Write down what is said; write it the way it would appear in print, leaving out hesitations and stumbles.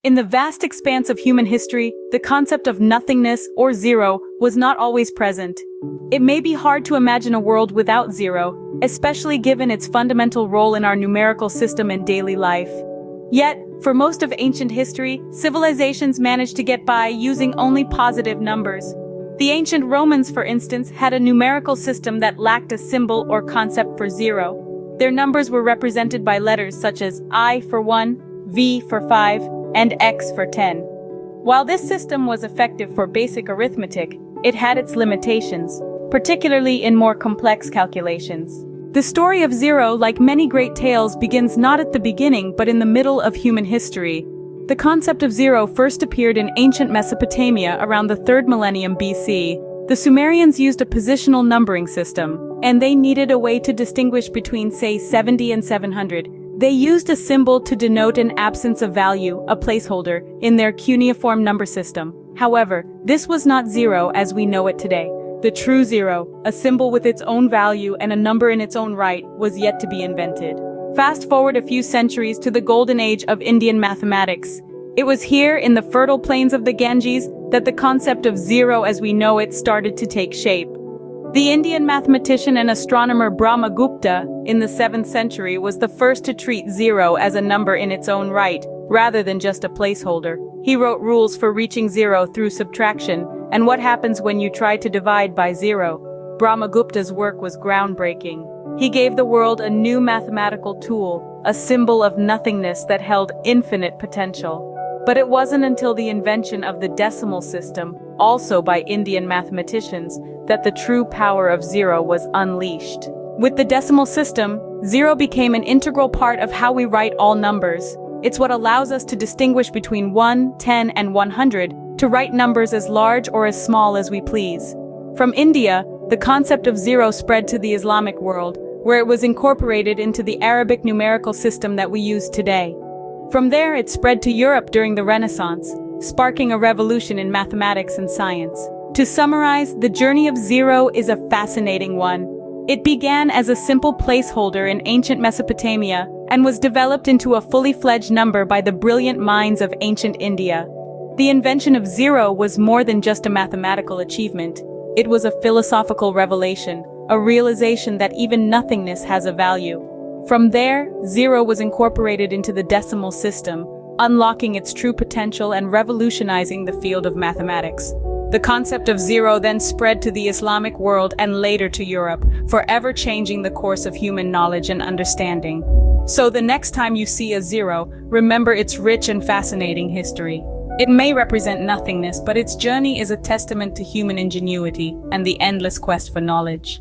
In the vast expanse of human history, the concept of nothingness or zero was not always present. It may be hard to imagine a world without zero, especially given its fundamental role in our numerical system and daily life. Yet, for most of ancient history, civilizations managed to get by using only positive numbers. The ancient Romans, for instance, had a numerical system that lacked a symbol or concept for zero. Their numbers were represented by letters such as I for 1, V for 5, and X for 10. While this system was effective for basic arithmetic, it had its limitations, particularly in more complex calculations. The story of zero, like many great tales, begins not at the beginning but in the middle of human history. The concept of zero first appeared in ancient Mesopotamia around the 3rd millennium BC. The Sumerians used a positional numbering system, and they needed a way to distinguish between, say, 70 and 700. They used a symbol to denote an absence of value, a placeholder, in their cuneiform number system. However, this was not zero as we know it today. The true zero, a symbol with its own value and a number in its own right, was yet to be invented. Fast forward a few centuries to the golden age of Indian mathematics. It was here, in the fertile plains of the Ganges, that the concept of zero as we know it started to take shape. The Indian mathematician and astronomer Brahmagupta, in the 7th century, was the first to treat zero as a number in its own right, rather than just a placeholder. He wrote rules for reaching zero through subtraction, and what happens when you try to divide by zero. Brahmagupta's work was groundbreaking. He gave the world a new mathematical tool, a symbol of nothingness that held infinite potential. But it wasn't until the invention of the decimal system, also by Indian mathematicians, that the true power of zero was unleashed. With the decimal system, zero became an integral part of how we write all numbers. It's what allows us to distinguish between 1, 10, and 100, to write numbers as large or as small as we please. From India, the concept of zero spread to the Islamic world, where it was incorporated into the Arabic numerical system that we use today. From there, it spread to Europe during the Renaissance, sparking a revolution in mathematics and science. To summarize, the journey of zero is a fascinating one. It began as a simple placeholder in ancient Mesopotamia and was developed into a fully fledged number by the brilliant minds of ancient India. The invention of zero was more than just a mathematical achievement. It was a philosophical revelation, a realization that even nothingness has a value. From there, zero was incorporated into the decimal system, unlocking its true potential and revolutionizing the field of mathematics. The concept of zero then spread to the Islamic world and later to Europe, forever changing the course of human knowledge and understanding. So the next time you see a zero, remember its rich and fascinating history. It may represent nothingness, but its journey is a testament to human ingenuity and the endless quest for knowledge.